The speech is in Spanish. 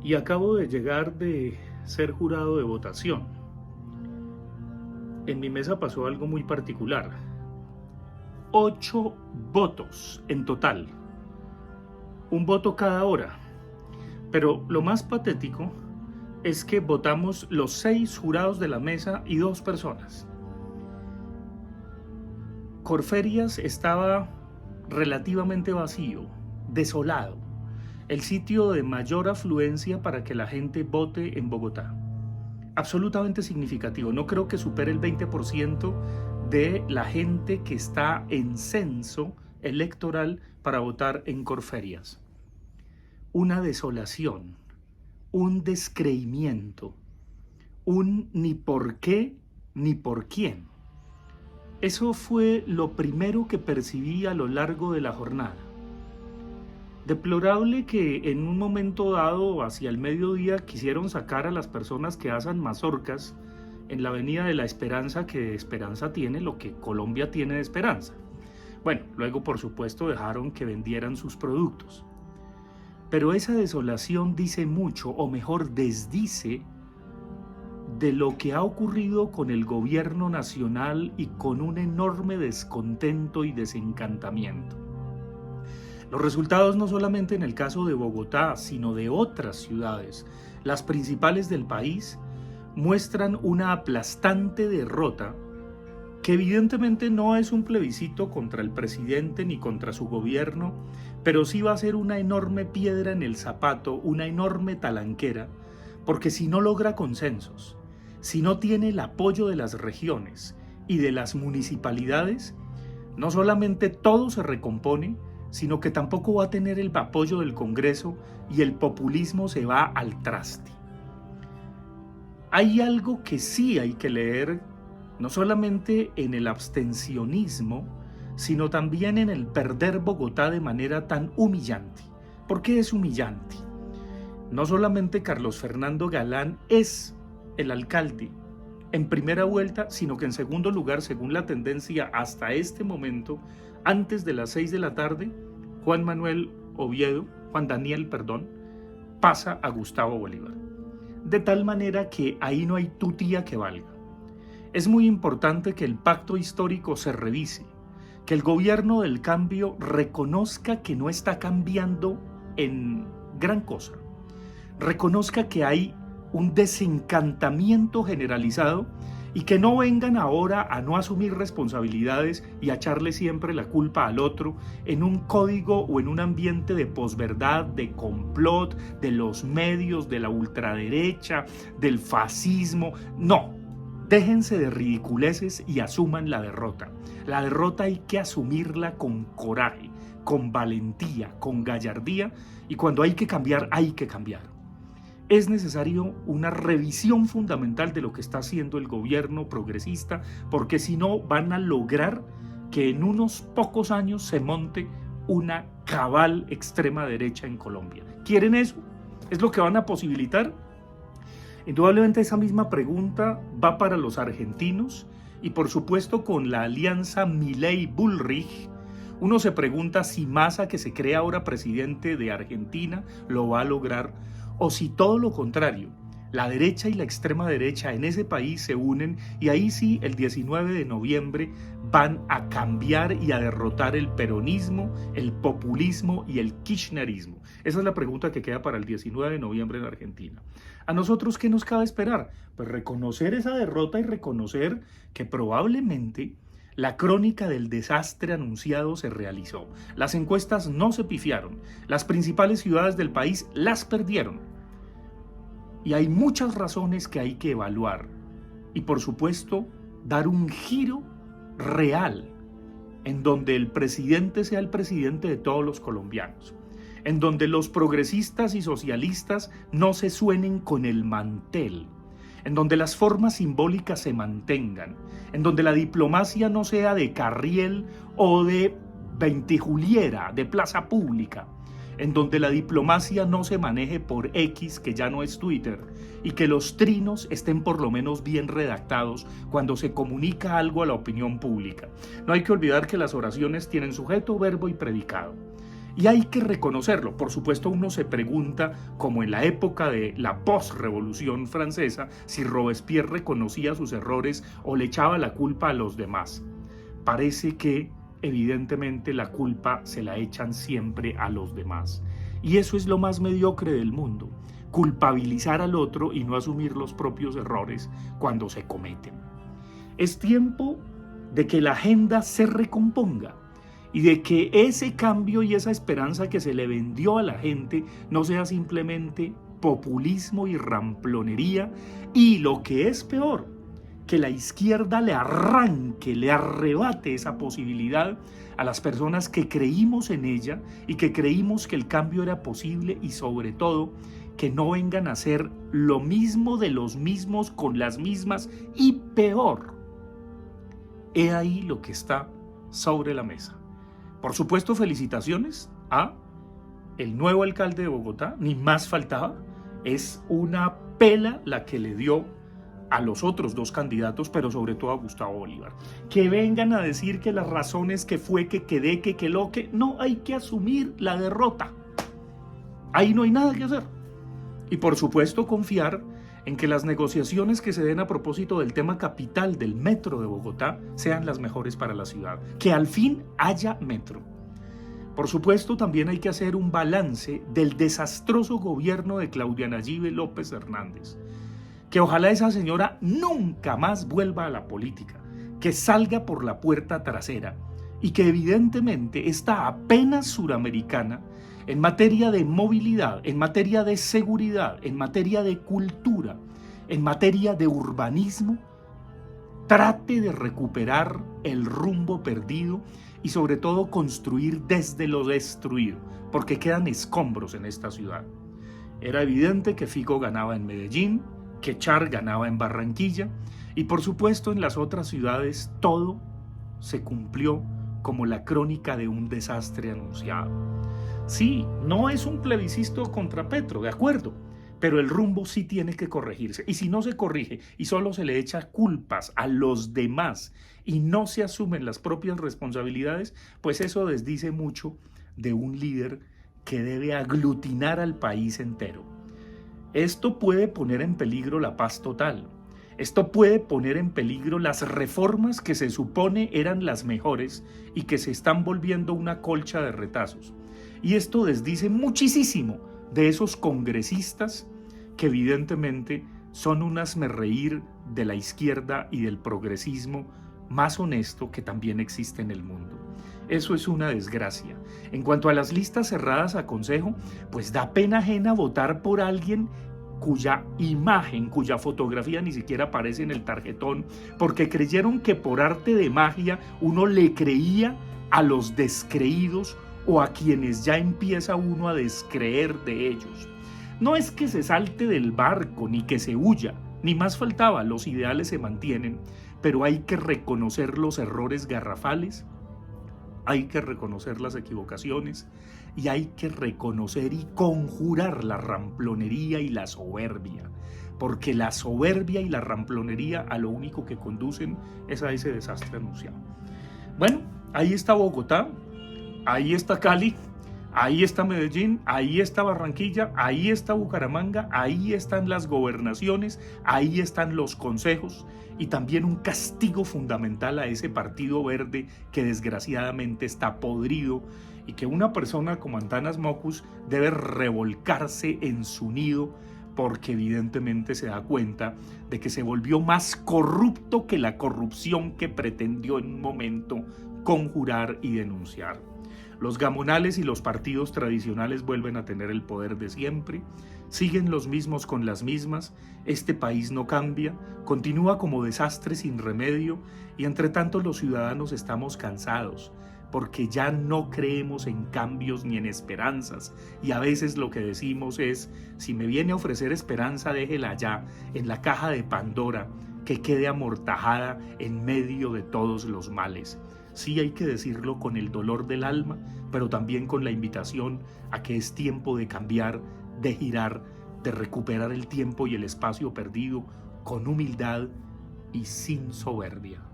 y acabo de llegar de ser jurado de votación. En mi mesa pasó algo muy particular. 8 votos en total, un voto cada hora. Pero lo más patético es que votamos los 6 jurados de la mesa y 2 personas. Corferias estaba relativamente vacío, desolado, el sitio de mayor afluencia para que la gente vote en Bogotá. Absolutamente significativo, no creo que supere el 20% de la gente que está en censo electoral para votar en Corferias. Una desolación, un descreimiento, un ni por qué ni por quién. Eso fue lo primero que percibí a lo largo de la jornada. Deplorable que en un momento dado, hacia el mediodía, quisieron sacar a las personas que asan mazorcas en la Avenida de la Esperanza, que Esperanza tiene lo que Colombia tiene de esperanza. Bueno, luego por supuesto dejaron que vendieran sus productos. Pero esa desolación dice mucho, o mejor desdice, de lo que ha ocurrido con el gobierno nacional y con un enorme descontento y desencantamiento. Los resultados no solamente en el caso de Bogotá, sino de otras ciudades, las principales del país, muestran una aplastante derrota que evidentemente no es un plebiscito contra el presidente ni contra su gobierno, pero sí va a ser una enorme piedra en el zapato, una enorme talanquera, porque si no logra consensos, si no tiene el apoyo de las regiones y de las municipalidades, no solamente todo se recompone, sino que tampoco va a tener el apoyo del Congreso y el populismo se va al traste. Hay algo que sí hay que leer, no solamente en el abstencionismo, sino también en el perder Bogotá de manera tan humillante. ¿Por qué es humillante? No solamente Carlos Fernando Galán es el alcalde en primera vuelta, sino que en segundo lugar, según la tendencia hasta este momento, antes de las 6 de la tarde, Juan Daniel, pasa a Gustavo Bolívar. De tal manera que ahí no hay tutía que valga. Es muy importante que el pacto histórico se revise, que el gobierno del cambio reconozca que no está cambiando en gran cosa, reconozca que hay un desencantamiento generalizado y que no vengan ahora a no asumir responsabilidades y a echarle siempre la culpa al otro en un código o en un ambiente de posverdad, de complot, de los medios, de la ultraderecha, del fascismo. No, déjense de ridiculeces y asuman la derrota. La derrota hay que asumirla con coraje, con valentía, con gallardía, y cuando hay que cambiar, hay que cambiar. Es necesario una revisión fundamental de lo que está haciendo el gobierno progresista, porque si no van a lograr que en unos pocos años se monte una cabal extrema derecha en Colombia. ¿Quieren eso? ¿Es lo que van a posibilitar? Indudablemente esa misma pregunta va para los argentinos y por supuesto con la alianza Milei-Bullrich. Uno se pregunta si Massa, que se cree ahora presidente de Argentina, lo va a lograr, o si todo lo contrario, la derecha y la extrema derecha en ese país se unen y ahí sí el 19 de noviembre van a cambiar y a derrotar el peronismo, el populismo y el kirchnerismo. Esa es la pregunta que queda para el 19 de noviembre en Argentina. ¿A nosotros qué nos cabe esperar? Pues reconocer esa derrota y reconocer que probablemente la crónica del desastre anunciado se realizó. Las encuestas no se pifiaron. Las principales ciudades del país las perdieron. Y hay muchas razones que hay que evaluar. Y por supuesto, dar un giro real en donde el presidente sea el presidente de todos los colombianos. En donde los progresistas y socialistas no se suenen con el mantel. En donde las formas simbólicas se mantengan, en donde la diplomacia no sea de Carriel o de Veintijuliera, de plaza pública, en donde la diplomacia no se maneje por X, que ya no es Twitter, y que los trinos estén por lo menos bien redactados cuando se comunica algo a la opinión pública. No hay que olvidar que las oraciones tienen sujeto, verbo y predicado. Y hay que reconocerlo. Por supuesto, uno se pregunta, como en la época de la post-revolución francesa, si Robespierre reconocía sus errores o le echaba la culpa a los demás. Parece que, evidentemente, la culpa se la echan siempre a los demás. Y eso es lo más mediocre del mundo, culpabilizar al otro y no asumir los propios errores cuando se cometen. Es tiempo de que la agenda se recomponga y de que ese cambio y esa esperanza que se le vendió a la gente no sea simplemente populismo y ramplonería, y lo que es peor, que la izquierda le arranque, le arrebate esa posibilidad a las personas que creímos en ella y que creímos que el cambio era posible, y sobre todo que no vengan a hacer lo mismo de los mismos con las mismas y peor. He ahí lo que está sobre la mesa. Por supuesto, felicitaciones a el nuevo alcalde de Bogotá, ni más faltaba. Es una pela la que le dio a los otros dos candidatos, pero sobre todo a Gustavo Bolívar. Que vengan a decir que las razones que fue, que quedé, que lo que... No, hay que asumir la derrota. Ahí no hay nada que hacer. Y por supuesto confiar en que las negociaciones que se den a propósito del tema capital del metro de Bogotá sean las mejores para la ciudad, que al fin haya metro. Por supuesto, también hay que hacer un balance del desastroso gobierno de Claudia Nayib López Hernández, que ojalá esa señora nunca más vuelva a la política, que salga por la puerta trasera, y que evidentemente esta apenas suramericana en materia de movilidad, en materia de seguridad, en materia de cultura, en materia de urbanismo, trate de recuperar el rumbo perdido y sobre todo construir desde lo destruido, porque quedan escombros en esta ciudad. Era evidente que Fico ganaba en Medellín, que Char ganaba en Barranquilla, y por supuesto en las otras ciudades todo se cumplió como la crónica de un desastre anunciado. Sí, no es un plebiscito contra Petro, de acuerdo, pero el rumbo sí tiene que corregirse. Y si no se corrige y solo se le echa culpas a los demás y no se asumen las propias responsabilidades, pues eso desdice mucho de un líder que debe aglutinar al país entero. Esto puede poner en peligro la paz total. Esto puede poner en peligro las reformas que se supone eran las mejores y que se están volviendo una colcha de retazos. Y esto desdice muchísimo de esos congresistas que evidentemente son un hazmerreír de la izquierda y del progresismo más honesto que también existe en el mundo. Eso es una desgracia. En cuanto a las listas cerradas a consejo, pues da pena ajena votar por alguien cuya imagen, cuya fotografía ni siquiera aparece en el tarjetón, porque creyeron que por arte de magia uno le creía a los descreídos o a quienes ya empieza uno a descreer de ellos. No es que se salte del barco ni que se huya, ni más faltaba, los ideales se mantienen, pero hay que reconocer los errores garrafales, hay que reconocer las equivocaciones y hay que reconocer y conjurar la ramplonería y la soberbia, porque la soberbia y la ramplonería a lo único que conducen es a ese desastre anunciado. Bueno, ahí está Bogotá, ahí está Cali, ahí está Medellín, ahí está Barranquilla, ahí está Bucaramanga, ahí están las gobernaciones, ahí están los consejos y también un castigo fundamental a ese Partido Verde que desgraciadamente está podrido y que una persona como Antanas Mockus debe revolcarse en su nido porque evidentemente se da cuenta de que se volvió más corrupto que la corrupción que pretendió en un momento conjurar y denunciar. Los gamonales y los partidos tradicionales vuelven a tener el poder de siempre, siguen los mismos con las mismas, este país no cambia, continúa como desastre sin remedio y entre tanto los ciudadanos estamos cansados porque ya no creemos en cambios ni en esperanzas y a veces lo que decimos es, si me viene a ofrecer esperanza déjela ya en la caja de Pandora que quede amortajada en medio de todos los males. Sí hay que decirlo con el dolor del alma, pero también con la invitación a que es tiempo de cambiar, de girar, de recuperar el tiempo y el espacio perdido con humildad y sin soberbia.